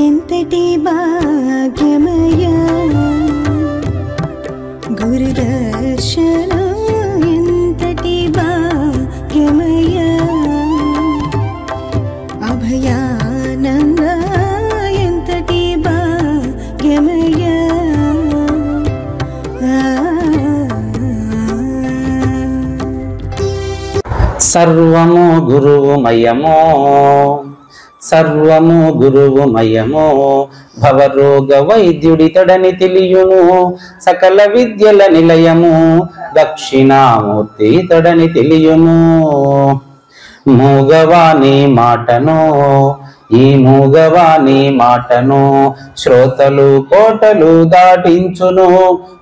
ఎంతటి భాగ్యమయా గురుదర్శనం, ఎంతటి భాగ్యమయా అభయానంద, ఎంతటి భాగ్యమయా సర్వము గురువుమయమో, సర్వము గురువుమయమో, భవరోగ వైద్యుడితడని తెలియును, సకల విద్యల నిలయము దక్షిణామూర్తి తడని తెలియును. మూగవాని మాటను, ఈ మూగవాని మాటను శ్రోతలు కోటలు దాటించును,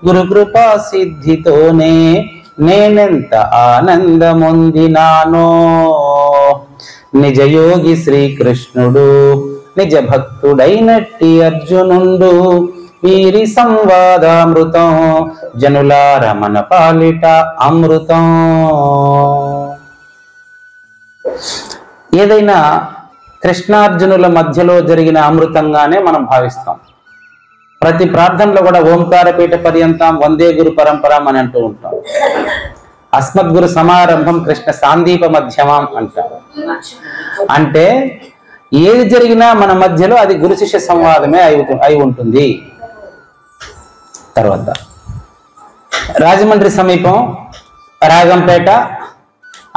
గురుకృపా సిద్ధితోనే నేనెంత ఆనందమొందినానో. నిజయోగి శ్రీకృష్ణుడు, నిజ భక్తుడైనట్టి అర్జునుండు, వీరి సంవాదామృతం జనులార మన పాలిట అమృతం. ఏదైనా కృష్ణార్జునుల మధ్యలో జరిగిన అమృతంగానే మనం భావిస్తాం. ప్రతి ప్రార్థనలో కూడా ఓంకారపీఠ పర్యంతం వందే గురు పరంపరం అని అంటూ ఉంటాం. అస్మద్గురు సమారంభం కృష్ణ సాందీప మధ్యమం అంటారు. అంటే ఏది జరిగినా మన మధ్యలో అది గురు శిష్య సంవాదమే అయి ఉంటుంది. తర్వాత రాజమండ్రి సమీపం రాగంపేట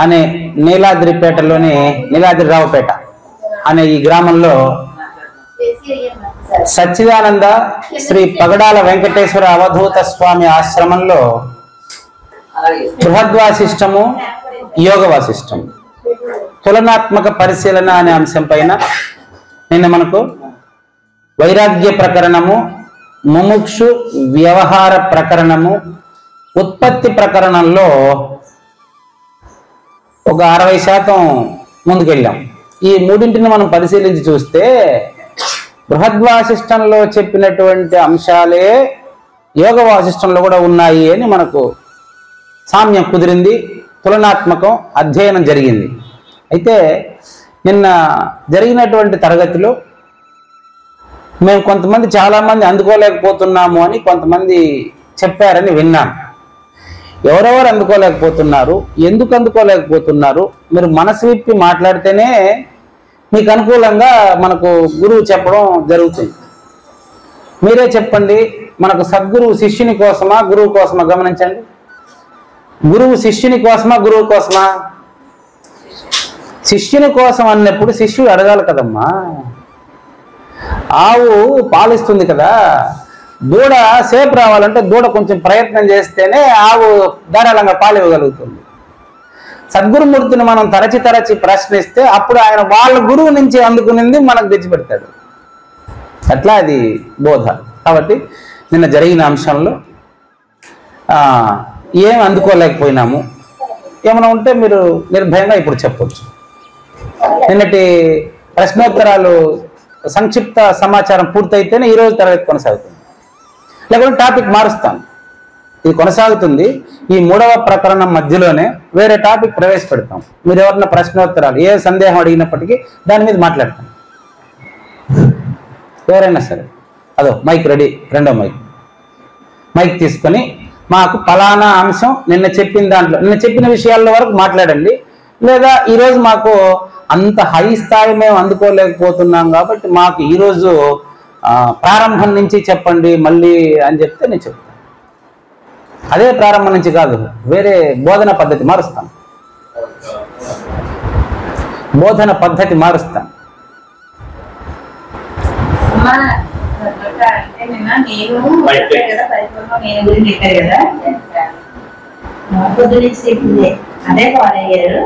అనే నీలాద్రిపేటలోని నీలాద్రిరావుపేట అనే ఈ గ్రామంలో సచ్చిదానంద శ్రీ పగడాల వెంకటేశ్వర అవధూత స్వామి ఆశ్రమంలో బృహద్వాసిష్టము, యోగ వాసిష్టము, తులనాత్మక పరిశీలన అనే అంశం పైన నిన్న మనకు వైరాగ్య ప్రకరణము, ముముక్షు వ్యవహార ప్రకరణము, ఉత్పత్తి ప్రకరణంలో ఒక 60% ముందుకెళ్ళాం. ఈ మూడింటిని మనం పరిశీలించి చూస్తే బృహద్వాసిష్టంలో చెప్పినటువంటి అంశాలే యోగ వాసిష్టంలో కూడా ఉన్నాయి అని మనకు సామ్యం కుదిరింది. తులనాత్మకం అధ్యయనం జరిగింది. అయితే నిన్న జరిగినటువంటి తరగతిలో మేము కొంతమంది చాలామంది అందుకోలేకపోతున్నాము అని కొంతమంది చెప్పారని విన్నాను. ఎవరెవరు అందుకోలేకపోతున్నారు, ఎందుకు అందుకోలేకపోతున్నారు, మీరు మనసు విప్పి మాట్లాడితేనే మీకు అనుకూలంగా మనకు గురువు చెప్పడం జరుగుతుంది. మీరే చెప్పండి, మనకు సద్గురువు శిష్యుని కోసమా గురువు కోసమా? గమనించండి. గురువు శిష్యుని కోసమా గురువు కోసమా? శిష్యుని కోసం అన్నప్పుడు శిష్యుడు అడగాలి కదమ్మా. ఆవు పాలిస్తుంది కదా, దూడ సేపు రావాలంటే దూడ కొంచెం ప్రయత్నం చేస్తేనే ఆవు ధారాళంగా పాలు ఇవ్వగలుగుతుంది. సద్గురుమూర్తిని మనం తరచి ప్రశ్నిస్తే అప్పుడు ఆయన వాళ్ళ గురువు నుంచి అందుకునింది మనకు తెచ్చిపెడతాడు. అట్లా అది బోధ. కాబట్టి నిన్న జరిగిన అంశంలో ఏం అందుకోలేకపోయినాము ఏమైనా ఉంటే మీరు నిర్భయంగా ఇప్పుడు చెప్పొచ్చు. నిన్నటి ప్రశ్నోత్తరాలు సంక్షిప్త సమాచారం పూర్తయితేనే ఈరోజు తరగతి కొనసాగుతుంది. లేకుంటే టాపిక్ మారుస్తాను. ఇది కొనసాగుతుంది. ఈ 3వ ప్రకరణం మధ్యలోనే వేరే టాపిక్ ప్రవేశపెడతాం. మీరు ఎవరైనా ప్రశ్నోత్తరాలు ఏ సందేహం అడిగినప్పటికీ దాని మీద మాట్లాడతాం. ఎవరైనా సరే అదో మైక్ రెడీ, రెండో మైక్ తీసుకొని మాకు ఫలానా అంశం నిన్న చెప్పిన దాంట్లో నిన్న చెప్పిన విషయాల్లో వరకు మాట్లాడండి. లేదా ఈరోజు మాకు అంత హై స్థాయి మేము అందుకోలేకపోతున్నాం కాబట్టి మాకు ఈరోజు ప్రారంభం నుంచి చెప్పండి మళ్ళీ అని చెప్తే నేను చెప్తాను. అదే ప్రారంభం నుంచి కాదు, వేరే బోధన పద్ధతి మారుస్తాను. బోధన పద్ధతి మారుస్తాను. అదే ఫాలో అయ్యారు.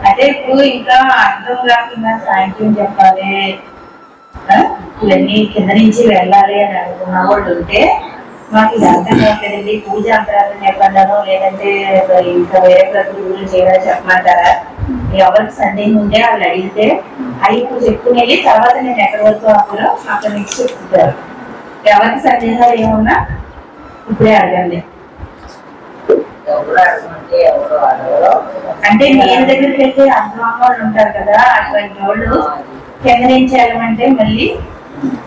అదే ఇప్పుడు ఇంకా అర్థం కాకుండా సాయంత్రం చెప్పాలి, ఇవన్నీ కింద నుంచి వెళ్ళాలి అని అనుకున్న వాళ్ళు ఉంటే మాకు ఇది అర్థం కావట్లేదండి. పూజ అంతరార్థం చెప్పండాను లేదంటే ఇంకా వేరే ప్రకృతి గురించి ఏమైనా చెప్పమంటారా? ఎవరికి సందేహం ఉంటే వాళ్ళు అడిగితే అవి ఇప్పుడు చెప్పుకునేది తర్వాత నేను ఎక్కడి వరకు ఆపులో అక్కడ నుంచి చెప్తుంటారు. ఎవరికి సందేహాలు ఏమున్నా ఇప్పుడే అడగండి. అంటే నేను దగ్గరికి వెళ్తే అర్థం వాళ్ళు ఉంటారు కదా, అటువంటి వాళ్ళు కింద నుంచి వెళ్ళమంటే మళ్ళీ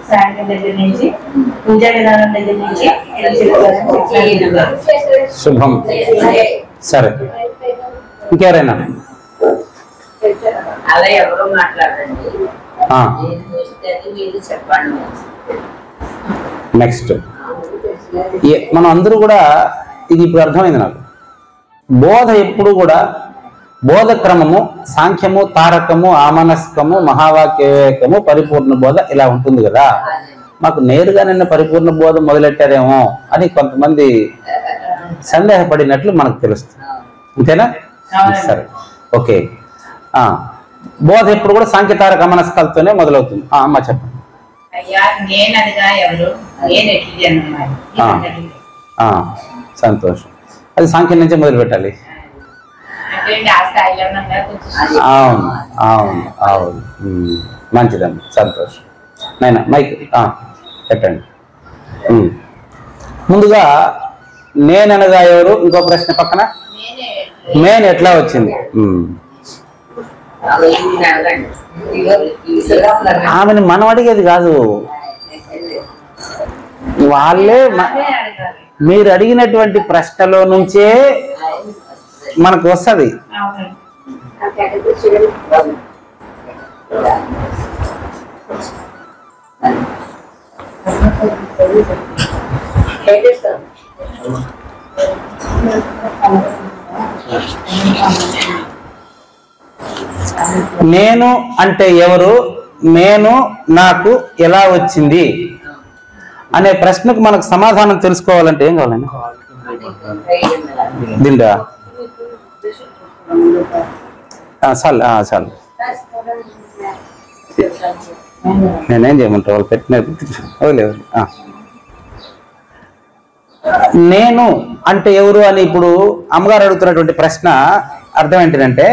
సాయంత్రం దగ్గర నుంచి పూజా విధానం దగ్గర నుంచి శుభం. సరే, ఇంకెవరైనా? అలా ఎవరో మాట్లాడండి, చెప్పండి. నెక్స్ట్ మనం అందరూ కూడా ఇది ఇప్పుడు అర్థమైంది నాకు. బోధ ఎప్పుడు కూడా బోధ క్రమము సాంఖ్యము, తారకము, ఆమనస్కము, మహావాక్య వివేకము, పరిపూర్ణ బోధ ఇలా ఉంటుంది కదా. మాకు నేరుగా నిన్న పరిపూర్ణ బోధ మొదలెట్టారేమో అని కొంతమంది సందేహపడినట్లు మనకు తెలుస్తుంది. అంతేనా? సరే, ఓకే. బోధ ఎప్పుడు కూడా సాంఖ్య, తారక, ఆమనస్కాలతోనే మొదలవుతుంది. అమ్మ చెప్పండి. సంతోషం. అది సాంఖ్యం నుంచే మొదలు పెట్టాలి. అవును అవును అవును, మంచిదండి, సంతోషం. నైనా మైక్ పెట్టండి. ముందుగా నేననగా ఎవరు? ఇంకో ప్రశ్న పక్కన నేను ఎట్లా వచ్చింది? ఆమెను మనం అడిగేది కాదు, వాళ్ళే మీరు అడిగినటువంటి ప్రశ్నలో నుంచే మనకు వస్తుంది. నేను అంటే ఎవరు, నేను నాకు ఎలా వచ్చింది అనే ప్రశ్నకు మనకు సమాధానం తెలుసుకోవాలంటే ఏం కావాలండి? దిండా చాలు చాలు, నేనేం చేయమంటా వాళ్ళు పెట్టిన వదిలేదు. నేను అంటే ఎవరు అని ఇప్పుడు అమ్మగారు అడుగుతున్నటువంటి ప్రశ్న అర్థం ఏంటంటే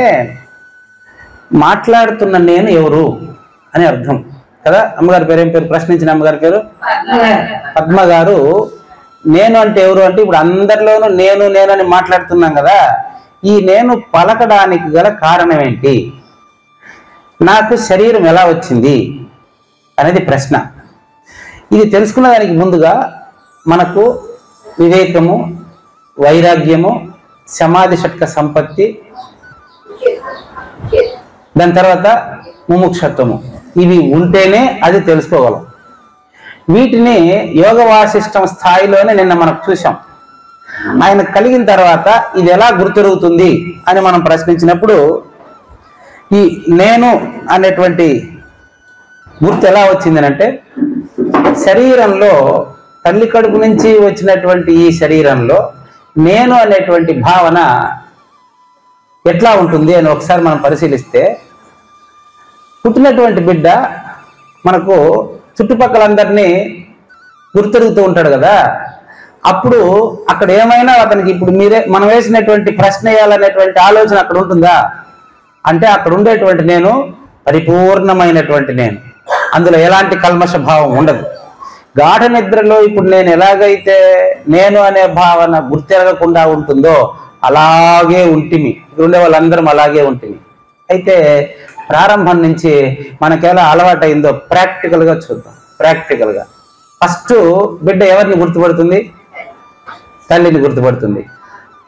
మాట్లాడుతున్న నేను ఎవరు అని అర్థం కదా. అమ్మగారి పేరు ఏం పేరు? ప్రశ్నించిన అమ్మగారి పేరు పద్మ గారు. నేను అంటే ఎవరు అంటే ఇప్పుడు అందరిలోనూ నేను నేను అని మాట్లాడుతున్నాం కదా. ఈ నేను పలకడానికి గల కారణం ఏంటి, నాకు శరీరం ఎలా వచ్చింది అనేది ప్రశ్న. ఇది తెలుసుకున్న దానికి ముందుగా మనకు వివేకము, వైరాగ్యము, సమాధి షట్క సంపత్తి, దాని తర్వాత ముముక్షత్వము, ఇవి ఉంటేనే అది తెలుసుకోగలం. వీటిని యోగ వాసిష్టం స్థాయిలోనే నిన్న మనం చూసాం. ఆయన కలిగిన తర్వాత ఇది ఎలా గుర్తెరుగుతుంది అని మనం ప్రశ్నించినప్పుడు ఈ నేను అనేటువంటి గుర్తు ఎలా వచ్చింది అంటే శరీరంలో తల్లి కడుపు నుంచి వచ్చినటువంటి ఈ శరీరంలో నేను అనేటువంటి భావన ఎట్లా ఉంటుంది అని ఒకసారి మనం పరిశీలిస్తే పుట్టినటువంటి బిడ్డ మనకు చుట్టుపక్కలందరినీ గుర్తెరుగుతూ ఉంటాడు కదా. అప్పుడు అక్కడ ఏమైనా అతనికి ఇప్పుడు మనం వేసినటువంటి ప్రశ్న వేయాలనేటువంటి ఆలోచన అక్కడ ఉంటుందా అంటే అక్కడ ఉండేటువంటి నేను పరిపూర్ణమైనటువంటి నేను, అందులో ఎలాంటి కల్మష భావం ఉండదు. గాఢ నిద్రలో ఇప్పుడు నేను ఎలాగైతే నేను అనే భావన గుర్తెరగకుండా ఉంటుందో అలాగే ఉంటిమి, ఇక్కడ ఉండే వాళ్ళందరం అలాగే ఉంటిమి. అయితే ప్రారంభం నుంచి మనకెలా అలవాటైందో ప్రాక్టికల్గా చూద్దాం. ప్రాక్టికల్గా ఫస్ట్ బిడ్డ ఎవరిని గుర్తుపడుతుంది? తల్లిని గుర్తుపడుతుంది.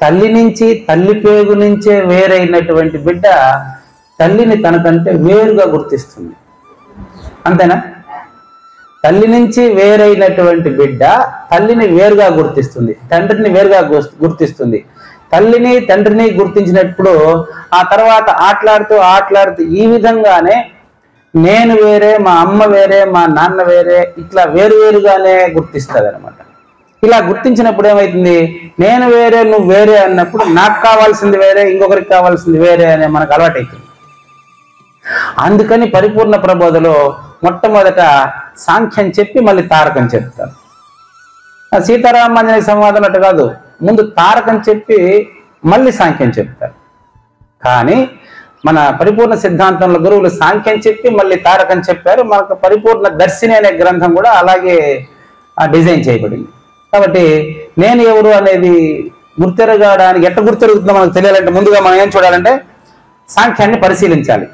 తల్లి నుంచి, తల్లి పేగు నుంచే వేరైనటువంటి బిడ్డ తల్లిని తనకంటే వేరుగా గుర్తిస్తుంది. అంతేనా? తల్లి నుంచి వేరైనటువంటి బిడ్డ తల్లిని వేరుగా గుర్తిస్తుంది, తండ్రిని వేరుగా గుర్తిస్తుంది. తల్లిని తండ్రిని గుర్తించినప్పుడు ఆ తర్వాత ఆటలాడుతూ ఈ విధంగానే నేను వేరే, మా అమ్మ వేరే, మా నాన్న వేరే, ఇట్లా వేరువేరుగానే గుర్తిస్తుంది అనమాట. ఇలా గుర్తించినప్పుడు ఏమవుతుంది? నేను వేరే నువ్వు వేరే అన్నప్పుడు నాకు కావాల్సింది వేరే, ఇంకొకరికి కావాల్సింది వేరే అనే మనకు అలవాటైతుంది. అందుకని పరిపూర్ణ ప్రబోధలో మొట్టమొదట సాంఖ్యం చెప్పి మళ్ళీ తారకం చెప్తారు. సీతారామాంజనేయ సంవాదం అట్టు కాదు, ముందు తారకం చెప్పి మళ్ళీ సాంఖ్యం చెప్తారు. కానీ మన పరిపూర్ణ సిద్ధాంతంలో గురువులు సాంఖ్యం చెప్పి మళ్ళీ తారకం చెప్పారు. మనకు పరిపూర్ణ దర్శిని అనే గ్రంథం కూడా అలాగే డిజైన్ చేయబడింది. కాబట్టి నేను ఎవరు అనేది గుర్తెరగడానికి ఎట్లా గుర్తెరుగుతుందో మనకు తెలియాలంటే ముందుగా మనం ఏం చూడాలంటే సాంఖ్యాన్ని పరిశీలించాలి.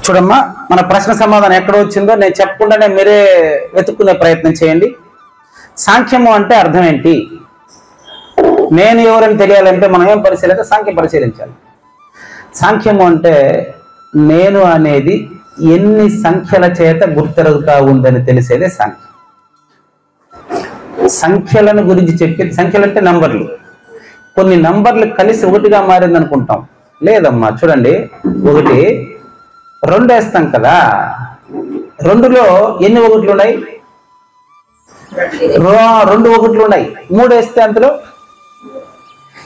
చూడమ్మా, మన ప్రశ్న సమాధానం ఎక్కడ వచ్చిందో నేను చెప్పకుండానే మీరే వెతుక్కునే ప్రయత్నం చేయండి. సాంఖ్యము అంటే అర్థం ఏంటి? నేను ఎవరని తెలియాలంటే మనం ఏం పరిశీలించాలి? సాంఖ్యం పరిశీలించాలి. సాంఖ్యము అంటే నేను అనేది ఎన్ని సంఖ్యల చేత గుర్తెరుగుతా ఉందని తెలిసేదే సాంఖ్యం. సంఖ్యలను గురించి చెప్పేది, సంఖ్యలు అంటే నంబర్లు. కొన్ని నంబర్లు కలిసి ఒకటిగా మారింది అనుకుంటాం. లేదమ్మా, చూడండి, 1 2 వేస్తాం కదా, 2లో ఎన్ని 1లు ఉన్నాయి? 2 1లు ఉన్నాయి. 3 వేస్తే అంతలో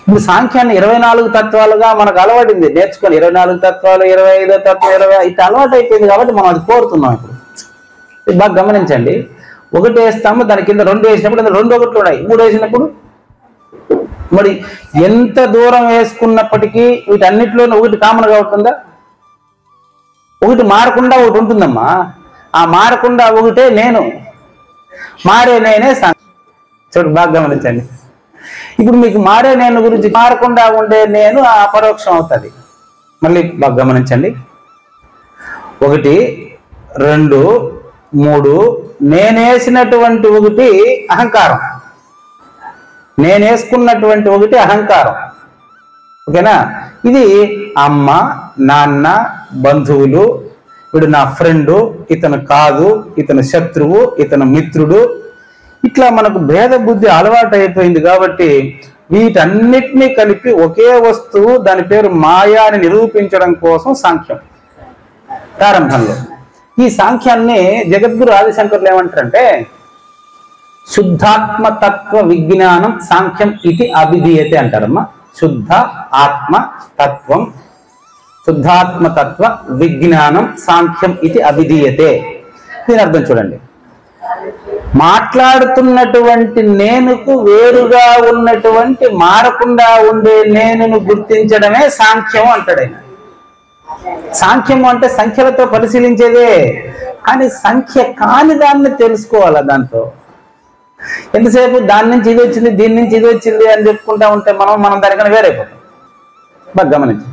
ఇప్పుడు సాంఖ్యాన్ని 24 తత్వాలుగా మనకు అలవాటింది నేర్చుకొని. 24 తత్వాలు, 25 తత్వం, 20 ఇట్లా అలవాటు అయిపోయింది కాబట్టి మనం అది కోరుతున్నాం. ఇప్పుడు బాగా గమనించండి, 1 వేస్తాము, దాని కింద 2 వేసినప్పుడు 2 1లు ఉన్నాయి. 3 వేసినప్పుడు మరి ఎంత దూరం వేసుకున్నప్పటికీ వీటన్నిటిలోనూ 1 కామన్గా ఉంటుందా? 1 మారకుండా 1 ఉంటుందమ్మా. ఆ మారకుండా 1 నేను, మారే నేనే సాంఖ్యం. చూడు, బాగా గమనించండి. ఇప్పుడు మీకు మారే నేను గురించి, మారకుండా ఉండే నేను అపరోక్షం అవుతుంది. మళ్ళీ బాగా గమనించండి, 1 2 3 నేనేసినటువంటి 1 అహంకారం, నేనేసుకున్నటువంటి 1 అహంకారం. ఓకేనా? ఇది అమ్మ, నాన్న, బంధువులు, వీడు నా ఫ్రెండు, ఇతను కాదు, ఇతను శత్రువు, ఇతను మిత్రుడు, ఇట్లా మనకు భేద బుద్ధి అలవాటు అయిపోయింది. కాబట్టి వీటన్నిటినీ కలిపి ఒకే వస్తువు, దాని పేరు మాయా అని నిరూపించడం కోసం సాంఖ్యం ప్రారంభంలో. ఈ సాంఖ్యాన్ని జగద్గురు ఆదిశంకరులు ఏమంటారంటే శుద్ధాత్మ తత్వ విజ్ఞానం సాంఖ్యం ఇది అభిధీయతే అంటారమ్మా. శుద్ధ ఆత్మ తత్వం, శుద్ధాత్మ తత్వ విజ్ఞానం సాంఖ్యం ఇది అభిధీయతే. దీని అర్థం చూడండి, మాట్లాడుతున్నటువంటి నేనుకు వేరుగా ఉన్నటువంటి మారకుండా ఉండే నేనును గుర్తించడమే సాంఖ్యం అంటాడు ఆయన. సాంఖ్యము అంటే సంఖ్యలతో పరిశీలించేదే, కానీ సంఖ్య కాని దాన్ని తెలుసుకోవాలా. దాంతో ఎంతసేపు దాని నుంచి ఇది వచ్చింది, దీని నుంచి ఇది వచ్చింది అని చెప్పుకుంటా ఉంటే మనం దానికన్నా వేరైపోతాం. బాగా గమనించి.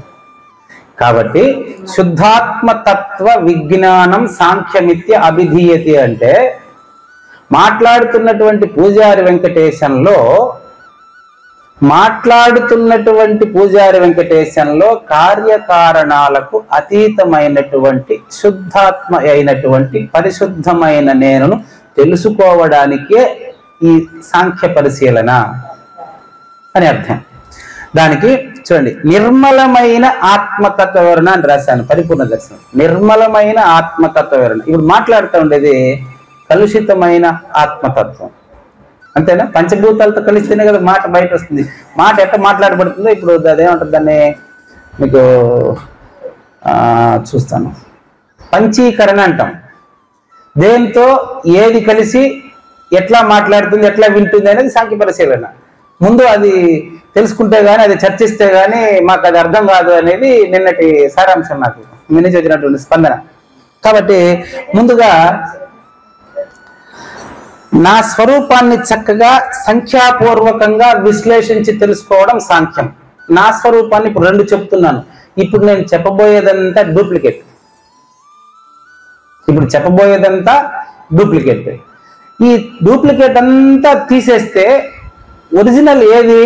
కాబట్టి శుద్ధాత్మ తత్వ విజ్ఞానం సాంఖ్యమిత్య అభిధీయతే అంటే మాట్లాడుతున్నటువంటి పూజారి వెంకటేశంలో కార్యకారణాలకు అతీతమైనటువంటి శుద్ధాత్మ అయినటువంటి పరిశుద్ధమైన నేనును తెలుసుకోవడానికే ఈ సాంఖ్య పరిశీలన అని అర్థం. దానికి చూడండి, నిర్మలమైన ఆత్మతత్వ వివరణ అని రాశాను. పరిపూర్ణ దర్శనం, నిర్మలమైన ఆత్మతత్వ వివరణ. ఇప్పుడు మాట్లాడుతూ ఉండేది కలుషితమైన ఆత్మతత్వం, అంతేనా? పంచభూతాలతో కలిస్తేనే కదా మాట బయట వస్తుంది. మాట ఎట్లా మాట్లాడబడుతుందో ఇప్పుడు అదేమంటారు, దాన్ని మీకు చూస్తాను, పంచీకరణ అంటాం. దేంతో ఏది కలిసి ఎట్లా మాట్లాడుతుంది, ఎట్లా వింటుంది అనేది సాంఖ్య పరిశీలన. ముందు అది తెలుసుకుంటే గానీ, అది చర్చిస్తే గానీ మాకు అది అర్థం కాదు అనేది నిన్నటి సారాంశం, నాకు మీ నుంచి వచ్చినటువంటి స్పందన. కాబట్టి ముందుగా నా స్వరూపాన్ని చక్కగా సంఖ్యాపూర్వకంగా విశ్లేషించి తెలుసుకోవడం సాంఖ్యం. నా స్వరూపాన్ని ఇప్పుడు 2 చెప్తున్నాను. ఇప్పుడు నేను చెప్పబోయేదంతా డూప్లికేట్. ఈ డూప్లికేట్ అంతా తీసేస్తే ఒరిజినల్ ఏది?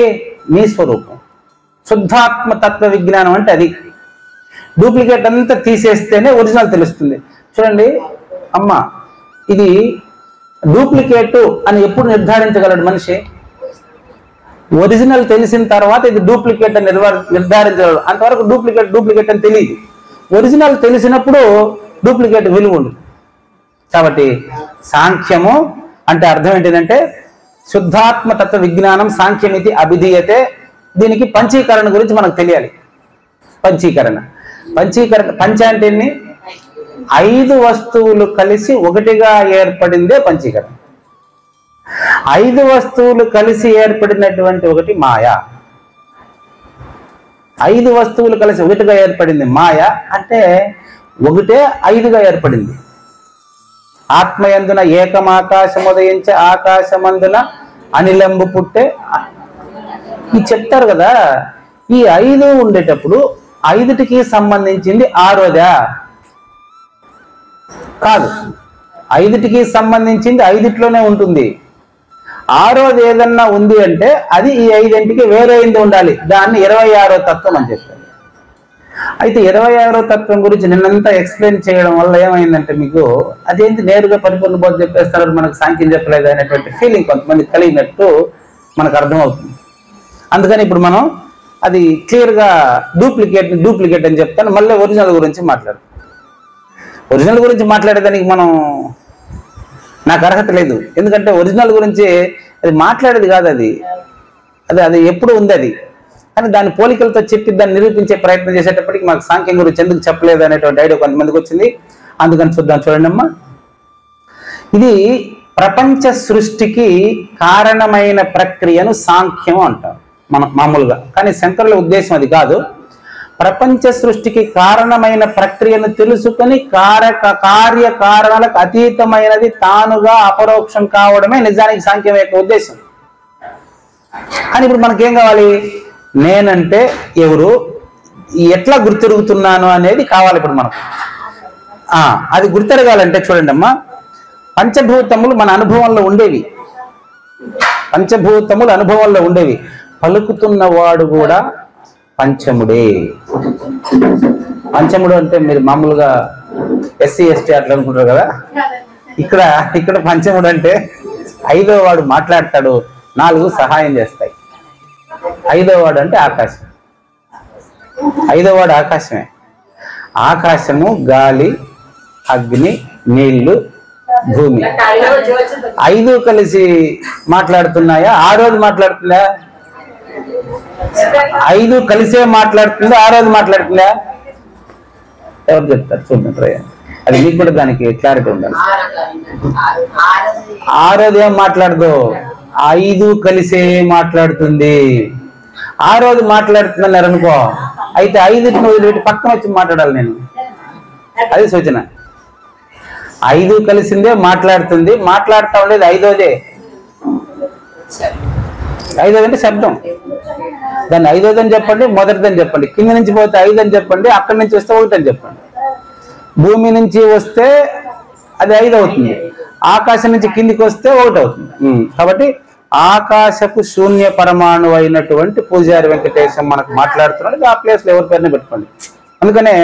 నీ స్వరూపం. శుద్ధాత్మ తత్వ విజ్ఞానం అంటే అది. డూప్లికేట్ అంతా తీసేస్తేనే ఒరిజినల్ తెలుస్తుంది. చూడండి అమ్మ, ఇది డూప్లికేట్ అని ఎప్పుడు నిర్ధారించగలడు మనిషి? ఒరిజినల్ తెలిసిన తర్వాత ఇది డూప్లికేట్ అని నిర్ధారించగలడు. అంతవరకు డూప్లికేట్ అని తెలియదు. ఒరిజినల్ తెలిసినప్పుడు డూప్లికేట్ విలువ ఉండదు. కాబట్టి సాంఖ్యము అంటే అర్థం ఏంటంటే శుద్ధాత్మ తత్వ విజ్ఞానం సాంఖ్యమితి అభిధీయతే. దీనికి పంచీకరణ గురించి మనకు తెలియాలి. పంచీకరణ పంచ అంటే 5 వస్తువులు కలిసి ఒకటిగా ఏర్పడిందే పంచీకరణ. 5 వస్తువులు కలిసి ఏర్పడినటువంటి ఒకటి మాయ. 5 వస్తువులు కలిసి ఒకటిగా ఏర్పడింది మాయ అంటే ఒకటే 5గా ఏర్పడింది. ఆత్మయందున ఏకమాకాశముదయించే ఆకాశమందున అనిలంబు పుట్టే ఈ చెప్తారు కదా. ఈ 5 ఉండేటప్పుడు 5టికి సంబంధించింది 6దా? కాదు, 5టికి సంబంధించింది 5ట్లోనే ఉంటుంది. 6ది ఏదన్నా ఉంది అంటే అది ఈ 5ంటికి వేరైంది ఉండాలి. దాన్ని 26వ తత్వం అని చెప్పారు. అయితే 26వ తత్వం గురించి నిన్నంతా ఎక్స్ప్లెయిన్ చేయడం వల్ల ఏమైందంటే మీకు అదేంటి నేరుగా పరిపూర్ణ బోధ చెప్పేస్తారు, మనకు సాంఖ్యం చెప్పలేదు అనేటువంటి ఫీలింగ్ కొంతమంది కలిగినట్టు మనకు అర్థమవుతుంది. అందుకని ఇప్పుడు మనం అది క్లియర్గా డూప్లికేట్ అని చెప్తాను. మళ్ళీ ఒరిజినల్ గురించి మాట్లాడతాం. ఒరిజినల్ గురించి మాట్లాడేదానికి నాకు అర్హత లేదు. ఎందుకంటే ఒరిజినల్ గురించి అది మాట్లాడేది కాదు. అది ఎప్పుడు ఉంది అది. కానీ దాని పోలికలతో చెప్పి దాన్ని నిరూపించే ప్రయత్నం చేసేటప్పటికి మాకు సాంఖ్యం గురించి ఎందుకు చెప్పలేదు అనేటువంటి ఐడియా కొంతమందికి వచ్చింది. అందుకని చూడండి అమ్మా. ఇది ప్రపంచ సృష్టికి కారణమైన ప్రక్రియను సాంఖ్యం అంటాం మనం మామూలుగా. కానీ శంకరుల ఉద్దేశం అది కాదు. ప్రపంచ సృష్టికి కారణమైన ప్రక్రియను తెలుసుకొని కార్యకారణాలకు అతీతమైనది తానుగా అపరోక్షం కావడమే నిజానికి సాంఖ్యం యొక్క ఉద్దేశం. కానీ ఇప్పుడు మనకేం కావాలి? నేనంటే ఎవరు, ఎట్లా గుర్తిరుగుతున్నాను అనేది కావాలి ఇప్పుడు మనకు. అది గుర్తిరగాలంటే చూడండి అమ్మా, పంచభూతములు మన అనుభవంలో ఉండేవి. పలుకుతున్నవాడు కూడా పంచముడే. పంచముడు అంటే మీరు మామూలుగా SC ST అట్లా అనుకుంటారు కదా. ఇక్కడ పంచముడు అంటే 5వ వాడు మాట్లాడతాడు, 4 సహాయం చేస్తాయి. 5వ వాడు అంటే ఆకాశం. 5వ వాడు ఆకాశమే. ఆకాశము, గాలి, అగ్ని, నీళ్లు, భూమి 5 కలిసి మాట్లాడుతున్నాయా? 6వది మాట్లాడుతుందా? 5 కలిసే మాట్లాడుతుందా? 6వది మాట్లాడుతుందా? ఎవరు చెప్తారు? చూడండి, అది మీకు కూడా దానికి క్లారిటీ ఉండాలి. 6వది ఏం మాట్లాడదు, 5 కలిసే మాట్లాడుతుంది. 6వది మాట్లాడుతుందన్నారు అనుకో, అయితే 5ని వదిలిపెట్టి పక్కన వచ్చి మాట్లాడాలి నేను. అది సూచన. 5 కలిసిందే మాట్లాడుతుంది. మాట్లాడుతూ ఉండేది 5వదే. 5వది అంటే శబ్దం. దాన్ని 5వది అని చెప్పండి, మొదటిదని చెప్పండి. కింద నుంచి పోతే 5 అని చెప్పండి, అక్కడి నుంచి వస్తే 1 అని చెప్పండి. భూమి నుంచి వస్తే అది 5 అవుతుంది. ఆకాశం నుంచి కిందికి వస్తే 1 అవుతుంది. కాబట్టి ఆకాశపు శూన్య పరమాణు అయినటువంటి పూజారి వెంకటేశం మనకు మాట్లాడుతున్నాడు. ఆ ప్లేస్లో ఎవరి పేరునే పెట్టుకోండి. అందుకనే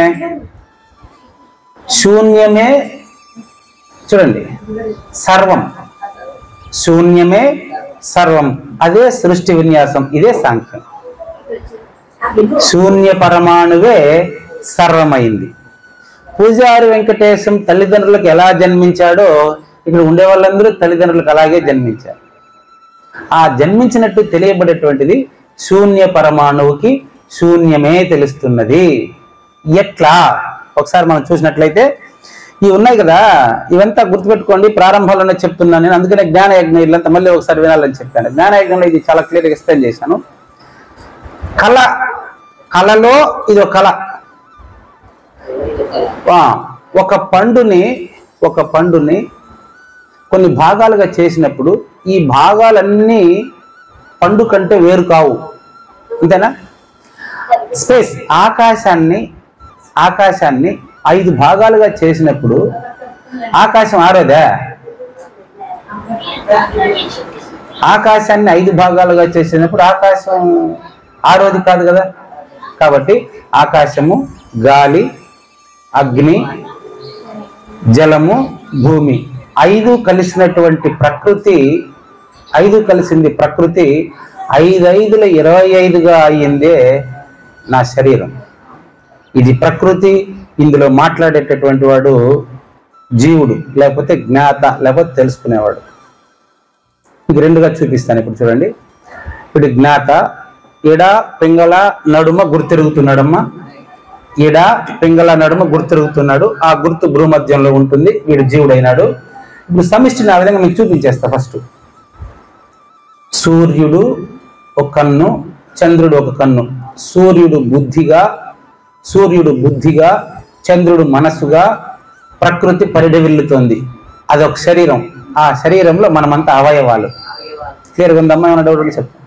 శూన్యమే చూడండి సర్వం, శూన్యమే సర్వం. అదే సృష్టి విన్యాసం. ఇదే సాంఖ్యం. శూన్య పరమాణువే సర్వమైంది. పూజారి వెంకటేశం తల్లిదండ్రులకు ఎలా జన్మించాడో ఇక్కడ ఉండే వాళ్ళందరూ తల్లిదండ్రులకు అలాగే జన్మించారు. ఆ జన్మించినట్టు తెలియబడేటువంటిది శూన్య పరమాణువుకి శూన్యమే తెలుస్తున్నది. ఎట్లా? ఒకసారి మనం చూసినట్లయితే ఇవి ఉన్నాయి కదా, ఇవంతా గుర్తుపెట్టుకోండి. ప్రారంభంలోనే చెప్తున్నాను నేను. అందుకనే జ్ఞానయజ్ఞం ఇల్లంతా మళ్ళీ ఒకసారి వినాలని చెప్పాను. జ్ఞానయజ్ఞంలో ఇది చాలా క్లియర్గా ఎక్స్ప్లెయిన్ చేశాను. కళలో ఇది ఒక కళ. ఒక పండుని కొన్ని భాగాలుగా చేసినప్పుడు ఈ భాగాలన్నీ పండు కంటే వేరు కావు. అంతేనా? స్పేస్ ఆకాశాన్ని 5 భాగాలుగా చేసినప్పుడు ఆకాశం 6వదా? ఆకాశాన్ని 5 భాగాలుగా చేసినప్పుడు ఆకాశం 6వది కాదు కదా. కాబట్టి ఆకాశము, గాలి, అగ్ని, జలము, భూమి 5 కలిసినటువంటి ప్రకృతి, 5 కలిసింది ప్రకృతి. 5 25గా అయ్యిందే నా శరీరం. ఇది ప్రకృతి. ఇందులో మాట్లాడేటటువంటి వాడు జీవుడు, లేకపోతే జ్ఞాత, లేకపోతే తెలుసుకునేవాడు. ఇది 2గా చూపిస్తాను. ఇప్పుడు చూడండి. ఇప్పుడు జ్ఞాత ఎడ పింగళ నడుమ గుర్తిరుగుతున్నాడమ్మా. ఎడ పింగళ నడుమ గుర్తిరుగుతున్నాడు. ఆ గుర్తు భూమధ్యంలో ఉంటుంది. వీడు జీవుడైనాడు. ఇప్పుడు సమిష్టిని ఆ విధంగా మీకు చూపించేస్తా. ఫస్ట్ సూర్యుడు ఒక కన్ను, చంద్రుడు ఒక కన్ను. సూర్యుడు బుద్ధిగా, చంద్రుడు మనసుగా ప్రకృతి పరిడవిల్లుతోంది. అదొక శరీరం. ఆ శరీరంలో మనమంతా అవయవాలు. క్లియర్గా ఉందమ్మా? ఏమైనా డౌట్ ఉంటే చెప్తాను.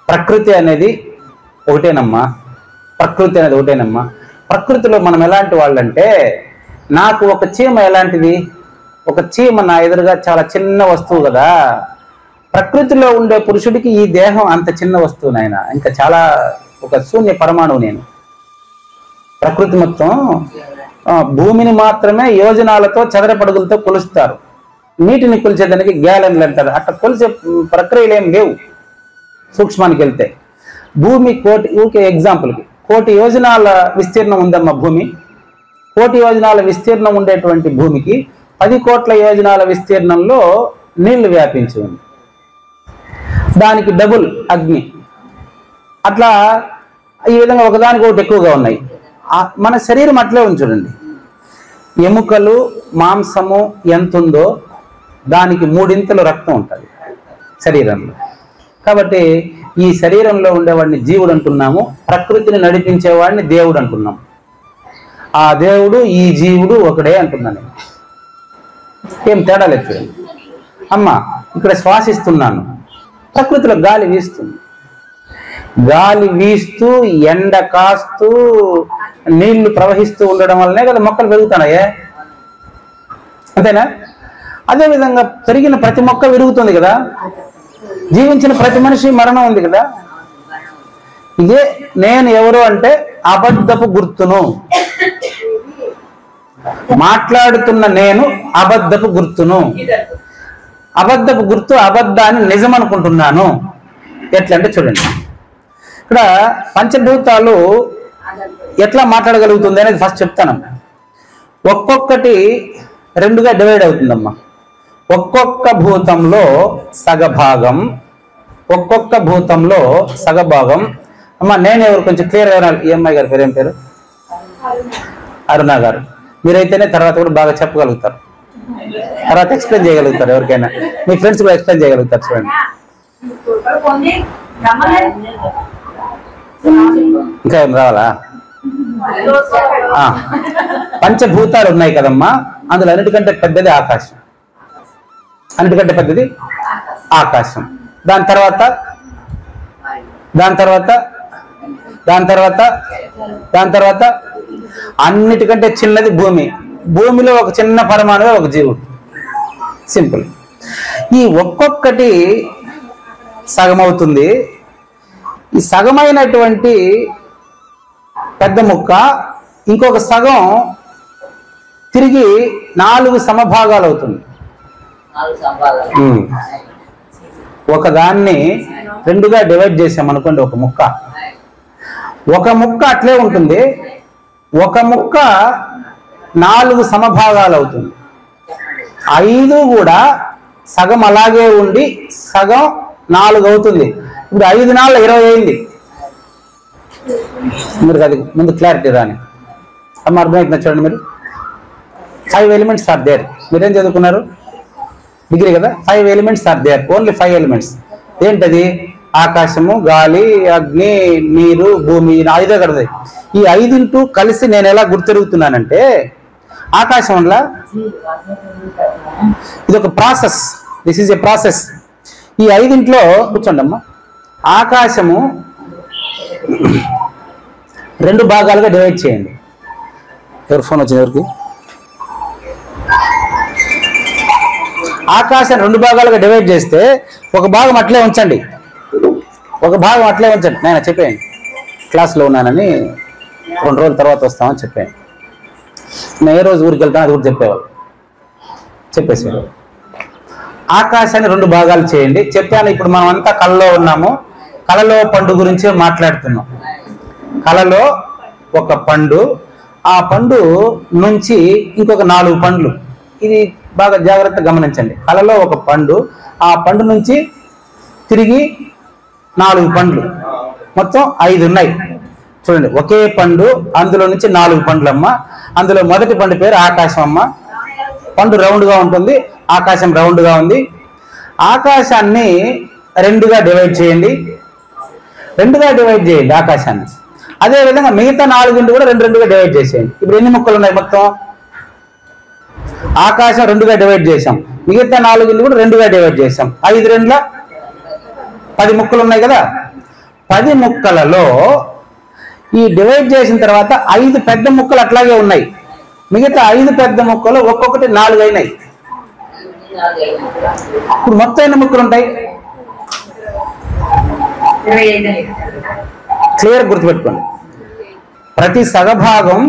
ప్రకృతి అనేది ఒకటేనమ్మా. ప్రకృతిలో మనం ఎలాంటి వాళ్ళంటే, నాకు ఒక చీమ ఎలాంటిది? ఒక చీమ నా ఎదురుగా చాలా చిన్న వస్తువు కదా. ప్రకృతిలో ఉండే పురుషుడికి ఈ దేహం అంత చిన్న వస్తువు నాయన, ఇంకా చాలా ఒక శూన్య పరమాణువు నేను. ప్రకృతి మొత్తం భూమిని మాత్రమే యోజనాలతో చదరపడుగులతో కొలుస్తారు. నీటిని కొలిచేదానికి గ్యాలన్లు అంటారు. అట్లా కొలిచే ప్రక్రియలు ఏం లేవు సూక్ష్మానికి వెళ్తే. భూమి ఊకే ఎగ్జాంపుల్కి 1,000,000 యోజనాల విస్తీర్ణం ఉందమ్మా భూమి. 1,000,000 యోజనాల విస్తీర్ణం ఉండేటువంటి భూమికి 10 కోట్ల యోజనాల విస్తీర్ణంలో నీళ్లు వ్యాపించి ఉంది. దానికి డబుల్ అగ్ని. అట్లా ఈ విధంగా ఒకదానికి ఒకటి ఎక్కువగా ఉన్నాయి. మన శరీరం అట్లే ఉంది చూడండి. ఎముకలు మాంసము ఎంత ఉందో దానికి 3 రక్తం ఉంటుంది శరీరంలో. కాబట్టి ఈ శరీరంలో ఉండేవాడిని జీవుడు అంటున్నాము, ప్రకృతిని నడిపించేవాడిని దేవుడు అంటున్నాం. ఆ దేవుడు ఈ జీవుడు ఒకడే అంటున్నాను. ఏం తేడా లేదు చూడండి. అమ్మ ఇక్కడ శ్వాసిస్తున్నాను, ప్రకృతిలో గాలి వీస్తుంది. గాలి వీస్తూ ఎండ కాస్తూ నీళ్లు ప్రవహిస్తూ ఉండడం వల్లనే కదా మొక్కలు పెరుగుతున్నాయే, అంతేనా? అదేవిధంగా పెరిగిన ప్రతి మొక్క విరుగుతుంది కదా, జీవించిన ప్రతి మనిషి మరణం ఉంది కదా. ఇదే నేను ఎవరు అంటే అబద్ధపు గుర్తును మాట్లాడుతున్న నేను, అబద్ధపు గుర్తును. అబద్ధపు గుర్తు అబద్ధాన్ని నిజం అనుకుంటున్నాను. ఎట్లంటే చూడండి, ఇక్కడ పంచభూతాలు ఎట్లా మాట్లాడగలుగుతుంది అనేది ఫస్ట్ చెప్తాను. ఒక్కొక్కటి 2గా డివైడ్ అవుతుందమ్మా. ఒక్కొక్క భూతంలో సగభాగం. అమ్మ నేను ఎవరు కొంచెం క్లియర్ అవ్వాలి. ఈ అమ్మాయి గారి పేరు ఏం పేరు? అరుణ గారు. మీరైతేనే తర్వాత కూడా బాగా చెప్పగలుగుతారు, తర్వాత ఎక్స్ప్లెయిన్ చేయగలుగుతారు. ఎవరికైనా మీ ఫ్రెండ్స్ కూడా ఎక్స్ప్లెయిన్ చేయగలుగుతారు. చూడండి, ఇంకా ఏం రావాలా? పంచభూతాలు ఉన్నాయి కదమ్మా, అందులో అన్నిటికంటే పెద్దది ఆకాశం. దాని తర్వాత అన్నిటికంటే చిన్నది భూమి. భూమిలో ఒక చిన్న పరమాణువే ఒక జీవుడు. సింపుల్. ఈ ఒక్కొక్కటి సగం అవుతుంది. ఈ సగమైనటువంటి పెద్ద ముక్క ఇంకొక సగం తిరిగి 4 సమభాగాలు అవుతుంది. ఒకదాన్ని 2గా డివైడ్ చేసామనుకోండి. ఒక ముక్క అట్లే ఉంటుంది. ఒక ముక్క 4 సమభాగాలు అవుతుంది. 5 కూడా సగం అలాగే ఉండి సగం 4 అవుతుంది. ఇప్పుడు 5 4 20 అయింది. మీరు అది ముందు క్లారిటీ రాని అమ్మ అర్థమవుతుందా? చూడండి, మీరు 5 ఎలిమెంట్స్ ఆర్ దేర్. మీరేం చదువుకున్నారు? డిగ్రీ కదా. 5 elements are there, only 5 elements. ఏంటది? ఆకాశము, గాలి, అగ్ని, నీరు, భూమి. 5 కడది. ఈ 5 కలిసి నేను ఎలా గుర్తెరుగుతున్నానంటే, ఆకాశం వల్ల ఇది ఒక process. This is a process. ఈ 5 కూర్చోండి అమ్మా. ఆకాశము 2 భాగాలుగా డివైడ్ చేయండి. ఎవరు ఫోన్ వచ్చింది? ఎవరికి? ఆకాశం 2 భాగాలుగా డివైడ్ చేస్తే ఒక భాగం అట్లే ఉంచండి. నేను చెప్పాను క్లాస్లో ఉన్నానని, 2 రోజుల తర్వాత వస్తామని చెప్పాను. నేను ఏ రోజు ఊరికి వెళ్తాను అది కూడా చెప్పేసాను. ఆకాశాన్ని 2 భాగాలు చేయండి చెప్పాను. ఇప్పుడు మనం అంతా కళలో ఉన్నాము. కళలో పండు గురించే మాట్లాడుతున్నాం. కళలో ఒక పండు, ఆ పండు నుంచి ఇంకొక 4 పండ్లు. ఇది బాగా జాగ్రత్తగా గమనించండి. కళలో ఒక పండు, ఆ పండు నుంచి తిరిగి 4 పండ్లు, మొత్తం 5 ఉన్నాయి. చూడండి, ఒకే పండు, అందులో నుంచి 4 పండ్లు అమ్మ. అందులో మొదటి పండు పేరు ఆకాశం అమ్మ. పండు రౌండ్గా ఉంటుంది, ఆకాశం రౌండ్గా ఉంది. ఆకాశాన్ని రెండుగా డివైడ్ చేయండి. ఆకాశాన్ని. అదే విధంగా మిగతా 4 కూడా 2 డివైడ్ చేసేయండి. ఇప్పుడు ఎన్ని ముక్కలు ఉన్నాయి మొత్తం? ఆకాశం 2గా డివైడ్ చేసాం, మిగతా 4 కూడా 2గా డివైడ్ చేసాం. 5 2 10 ముక్కలు ఉన్నాయి కదా. 10 ముక్కలలో ఈ డివైడ్ చేసిన తర్వాత 5 పెద్ద ముక్కలు అట్లాగే ఉన్నాయి. మిగతా 5 పెద్ద ముక్కలు ఒక్కొక్కటి 4 అయినాయి. ఇప్పుడు మొత్తం ఎన్ని ముక్కలు ఉంటాయి? 25. క్లియర్ గుర్తుపెట్టుకోండి. ప్రతి సగభాగం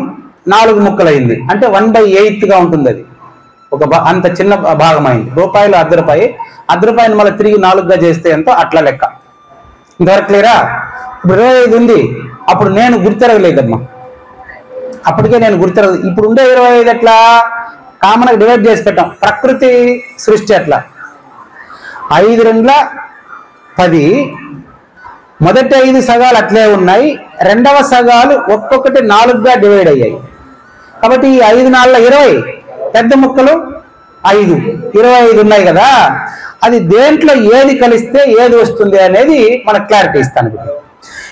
4 ముక్కలు అయింది అంటే 1/8 గా ఉంటుంది. అది అంత చిన్న భాగం అయింది. రూపాయలు ₹1 మళ్ళీ తిరిగి 4గా చేస్తే ఎంతో అట్లా లెక్క. ఇంతవరకు క్లియరా? ఇప్పుడు 25 ఉంది, అప్పుడు నేను గుర్తిరగలేదమ్మా. అప్పటికే నేను గుర్తిరగలేదు. ఇప్పుడు ఉండే 25 ఎట్లా కామన్గా డివైడ్ చేసి పెట్టాం. ప్రకృతి సృష్టి అట్లా 5 2 10. మొదటి 5 సగాలు అట్లే ఉన్నాయి, రెండవ సగాలు ఒక్కొక్కటి 4గా డివైడ్ అయ్యాయి. కాబట్టి ఈ 5 4 20, పెద్ద ముక్కలు 5, 25 ఉన్నాయి కదా. అది దేంట్లో ఏది కలిస్తే ఏది వస్తుంది అనేది మనకు క్లారిటీ ఇస్తాను.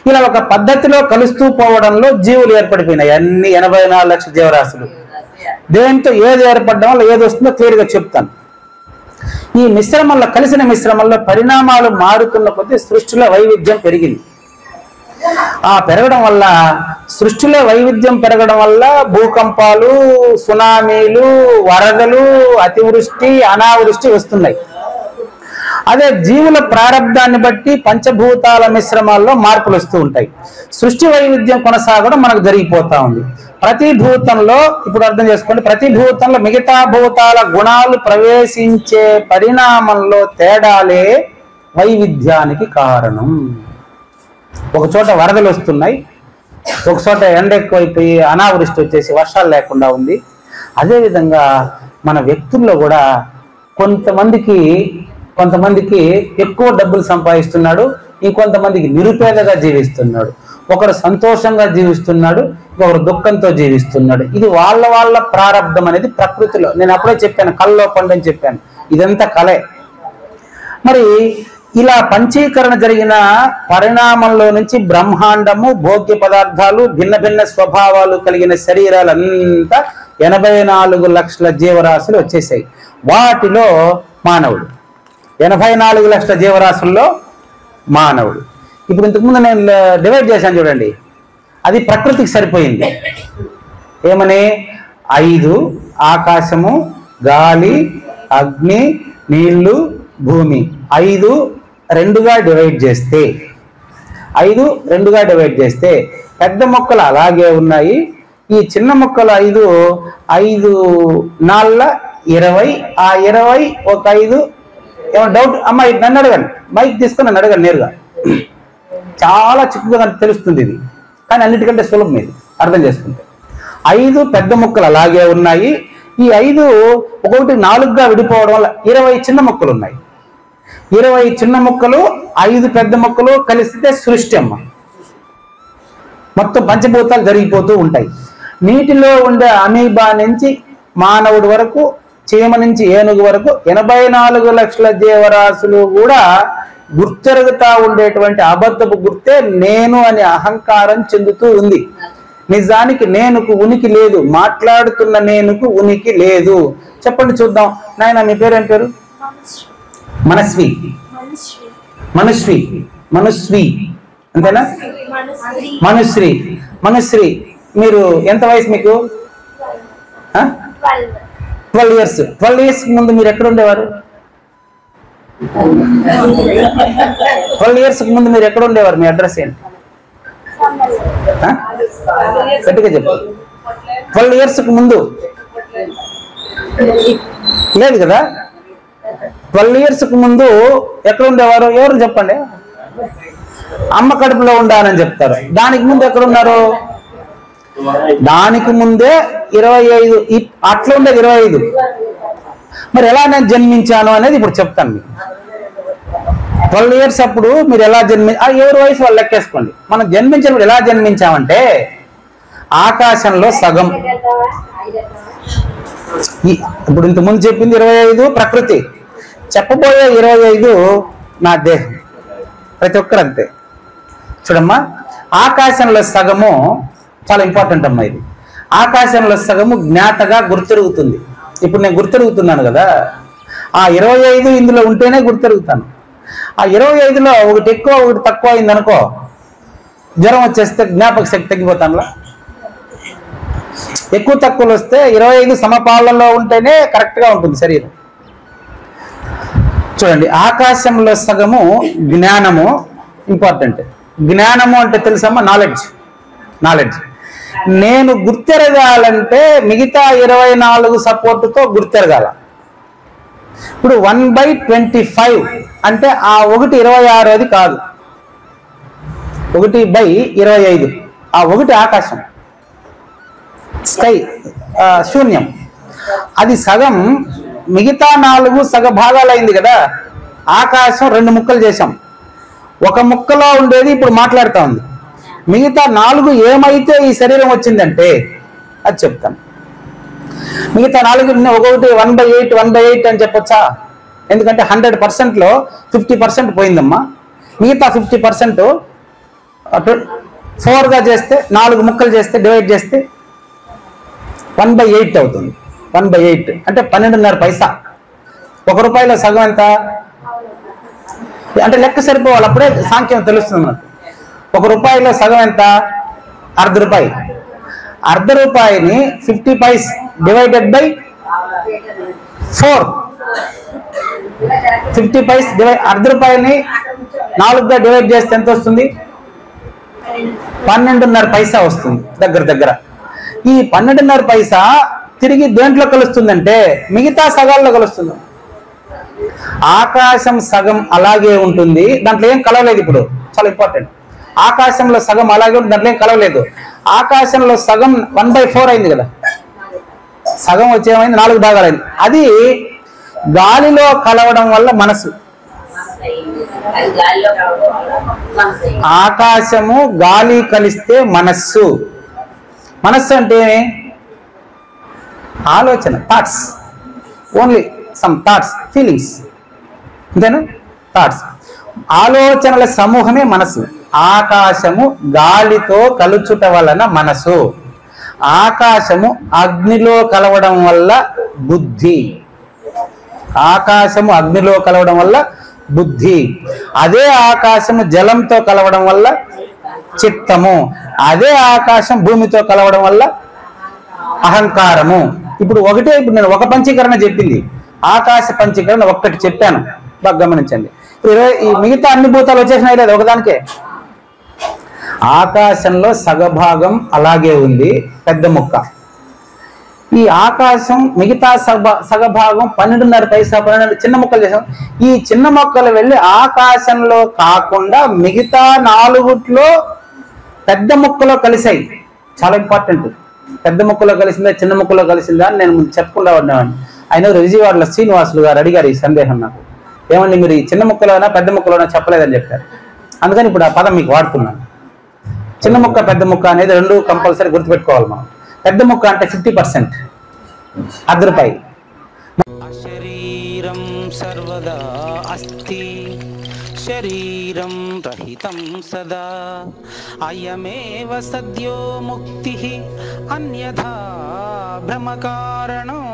ఇలా ఒక పద్ధతిలో కలుస్తూ పోవడంలో జీవులు ఏర్పడిపోయినాయి. అన్ని 84 లక్షల జీవరాశులు. దేంతో ఏది ఏర్పడడం వల్ల ఏది వస్తుందో క్లియర్గా చెప్తాను. ఈ మిశ్రమంలో, కలిసిన మిశ్రమంలో పరిణామాలు మారుతున్న కొద్దీ సృష్టిలో వైవిధ్యం పెరిగింది. ఆ పెరగడం వల్ల, సృష్టిలో వైవిధ్యం పెరగడం వల్ల భూకంపాలు, సునామీలు, వరదలు, అతివృష్టి, అనావృష్టి వస్తున్నాయి. అదే జీవుల ప్రారంధాన్ని బట్టి పంచభూతాల మిశ్రమాల్లో మార్పులు వస్తూ ఉంటాయి. సృష్టి వైవిధ్యం కొనసాగడం మనకు జరిగిపోతా ఉంది. ప్రతి భూతంలో, ఇప్పుడు అర్థం చేసుకోండి, ప్రతి భూతంలో మిగతా భూతాల గుణాలు ప్రవేశించే పరిణామంలో తేడాలే వైవిధ్యానికి కారణం. ఒక చోట వరదలు వస్తున్నాయి, ఒక చోట ఎండ ఎక్కువైపోయి అనావృష్టి వచ్చేసి వర్షాలు లేకుండా ఉంది. అదేవిధంగా మన వ్యక్తుల్లో కూడా కొంతమందికి ఎక్కువ డబ్బులు సంపాదిస్తున్నాడు, ఇంకొంతమందికి నిరుపేదగా జీవిస్తున్నాడు. ఒకరు సంతోషంగా జీవిస్తున్నాడు, ఇంకొకరు దుఃఖంతో జీవిస్తున్నాడు. ఇది వాళ్ళ ప్రారంధం అనేది ప్రకృతిలో. నేను అప్పుడే చెప్పాను, కళ్ళలో పండని చెప్పాను. ఇదంతా కలే. మరి ఇలా పంచీకరణ జరిగిన పరిణామంలో నుంచి బ్రహ్మాండము, భోగ్య పదార్థాలు, భిన్న భిన్న స్వభావాలు కలిగిన శరీరాలంతా 84 లక్షల జీవరాశులు వచ్చేసాయి. వాటిలో మానవుడు 84 లక్షల జీవరాశుల్లో మానవుడు. ఇప్పుడు ఇంతకుముందు నేను డివైడ్ చేశాను చూడండి, అది ప్రకృతికి సరిపోయింది. ఏమని? 5 ఆకాశము, గాలి, అగ్ని, నీళ్లు, భూమి. 5 2గా డివైడ్ చేస్తే, 5 2గా డివైడ్ చేస్తే పెద్ద మొక్కలు అలాగే ఉన్నాయి. ఈ చిన్న మొక్కలు 5 4 20. ఆ 20 ఒక 5. ఏమన్నా డౌట్? అమ్మా ఇది నన్ను అడగండి, మైక్ తీసుకొని నన్ను అడగండి నేరుగా. చాలా చిక్కుగా తెలుస్తుంది ఇది, కానీ అన్నిటికంటే సులభం ఇది అర్థం చేసుకుంటే. 5 పెద్ద మొక్కలు అలాగే ఉన్నాయి. ఈ 5 ఒక్కొక్కటి 4గా విడిపోవడం వల్ల 20 చిన్న మొక్కలు ఉన్నాయి. 20 చిన్న మొక్కలు, 5 పెద్ద మొక్కలు కలిస్తే సృష్టి అమ్మ. మొత్తం పంచభూతాలు జరిగిపోతూ ఉంటాయి. నీటిలో ఉండే అమీబా నుంచి మానవుడి వరకు, చీమ నుంచి ఏనుగు వరకు 84 లక్షల జీవరాశులు కూడా గుర్తెరుగుతా ఉండేటువంటి అబద్ధపు గుర్తే నేను అనే అహంకారం చెందుతూ ఉంది. నిజానికి నేనుకు ఉనికి లేదు, మాట్లాడుతున్న నేనుకు ఉనికి లేదు. చెప్పండి చూద్దాం. నాయన మీ పేరు ఏం పేరు? మనస్వి. అంతేనా? మనుశ్రీ. మీరు ఎంత వయసు మీకు? 12 years. 12 years ముందు మీరు ఎక్కడ ఉండేవారు? 12 years ముందు మీరు ఎక్కడ ఉండేవారు? మీ అడ్రస్ ఏంటి? గట్టిగా చెప్పు. 12 years ముందు లేదు కదా? 12 years ముందు ఎక్కడ ఉండేవారు? ఎవరు చెప్పండి. అమ్మ కడుపులో ఉండాలని చెప్తారు. దానికి ముందు ఎక్కడ ఉన్నారు? దానికి ముందే 25. అట్లా ఉండేది 25. మరి ఎలా నేను జన్మించాను అనేది ఇప్పుడు చెప్తాను మీకు. 12 years అప్పుడు మీరు ఎలా ఎవరి వయసు వాళ్ళు లెక్కేసుకోండి. మనం జన్మించినప్పుడు ఎలా జన్మించామంటే ఆకాశంలో సగం. ఇప్పుడు ఇంతకుముందు చెప్పింది 25 ప్రకృతి, చెప్పబోయే 25 నా దేహం. ప్రతి ఒక్కరు అంతే. చూడమ్మా, ఆకాశంలో సగము చాలా ఇంపార్టెంట్ అమ్మా. ఇది ఆకాశంలో సగము జ్ఞాతగా గుర్తెరుగుతుంది. ఇప్పుడు నేను గుర్తెరుగుతున్నాను కదా, ఆ 25 ఇందులో ఉంటేనే గుర్తెరుగుతాను. ఆ 25లో ఒకటి ఎక్కువ ఒకటి తక్కువ అయిందనుకో, జ్వరం వచ్చేస్తే జ్ఞాపక శక్తి తగ్గిపోతానులా. ఎక్కువ తక్కువలు వస్తే 25 సమపాలలో ఉంటేనే కరెక్ట్గా ఉంటుంది శరీరం. చూడండి, ఆకాశంలో సగము జ్ఞానము ఇంపార్టెంట్. జ్ఞానము అంటే తెలుసమ్మా, నాలెడ్జ్. నేను గుర్తెరగాలంటే మిగతా 24 సపోర్టుతో గుర్తెరగాల. ఇప్పుడు 1/25 అంటే ఆ 1/26 కాదు, 1/25. ఆ 1 ఆకాశం, స్కై, శూన్యం. అది సగం, మిగతా 4 సగ భాగాలు అయింది కదా. ఆకాశం 2 ముక్కలు చేశాం. ఒక ముక్కలో ఉండేది ఇప్పుడు మాట్లాడుతూ ఉంది. మిగతా 4 ఏమైతే ఈ శరీరం వచ్చిందంటే అది చెప్తాను. మిగతా 4 ఒకటి 1/8 అని చెప్పొచ్చా? ఎందుకంటే 100%లో 50% పోయిందమ్మా. మిగతా 50% 4గా చేస్తే, 4 ముక్కలు చేస్తే, డివైడ్ చేస్తే 1/8 అవుతుంది. 1/8 అంటే 12.5 పైసా. ₹1 సగం ఎంత అంటే లెక్క సరిపోవాలి, అప్పుడే సాంఖ్యం తెలుస్తుంది మనకు. ₹1 సగం ఎంత? ₹0.5. ₹0.5ని 50 పైస్ డివైడెడ్ బై 4. 50 పైస్ ₹0.5ని 4గా డివైడ్ చేస్తే ఎంత వస్తుంది? 12.5 పైసా వస్తుంది దగ్గర. ఈ 12.5 పైసా తిరిగి దేంట్లో కలుస్తుందంటే మిగతా సగాల్లో కలుస్తుంది. ఆకాశం సగం అలాగే ఉంటుంది, దాంట్లో ఏం కలవలేదు. ఇప్పుడు చాలా ఇంపార్టెంట్, ఆకాశంలో సగం అలాగే ఉంటుంది, దాంట్లో ఏం కలవలేదు. ఆకాశంలో సగం 1/4 అయింది కదా, సగం వచ్చేమైంది, 4 భాగాలైంది. అది గాలిలో కలవడం వల్ల మనసు. ఆకాశము గాలి కలిస్తే మనస్సు. మనస్సు అంటే ఆలోచన, thoughts, only some thoughts, feelings, అంతేనా? థాట్స్, ఆలోచనల సమూహమే మనసు. ఆకాశము గాలితో కలుచుట వలన మనసు. ఆకాశము అగ్నిలో కలవడం వల్ల బుద్ధి. ఆకాశము అగ్నిలో కలవడం వల్ల బుద్ధి. అదే ఆకాశము జలంతో కలవడం వల్ల చిత్తము. అదే ఆకాశం భూమితో కలవడం వల్ల అహంకారము. ఇప్పుడు నేను ఒక పంచీకరణ చెప్పింది, ఆకాశ పంచీకరణ ఒక్కటి చెప్పాను, బాగా గమనించండి. ఈ మిగతా అన్ని భూతాలు వచ్చేసినాయి లేదు ఒకదానికే. ఆకాశంలో సగభాగం అలాగే ఉంది, పెద్ద ముక్క. ఈ ఆకాశం మిగతా సగభాగం 12.5 పైసా 12 చిన్న ముక్కలు చేసాం. ఈ చిన్న మొక్కలు వెళ్ళి ఆకాశంలో కాకుండా మిగతా 4 పెద్ద ముక్కలో కలిసాయి. చాలా ఇంపార్టెంట్. పెద్ద ముక్కలో కలిసిందా చిన్న ముక్కలో కలిసిందా అని నేను చెప్పకుండా ఉన్నాను. ఆయన విజయవాడలో శ్రీనివాసులు గారు అడిగారు ఈ సందేహం నాకు. ఏమండి మీరు ఈ చిన్న ముక్కలోనా పెద్ద ముక్కలోనా చెప్పలేదని చెప్పారు. అందుకని ఇప్పుడు ఆ పదం మీకు వాడుతున్నాను. చిన్న ముక్క పెద్ద ముక్క అనేది 2 కంపల్సరీ గుర్తుపెట్టుకోవాలి మనం. పెద్ద ముక్క అంటే 50%, ₹1. శరీరం సర్వదా అస్తి శరీరం రహితం సదా అయమేవ సద్యో ముక్తి అన్యథా భ్రమకారణం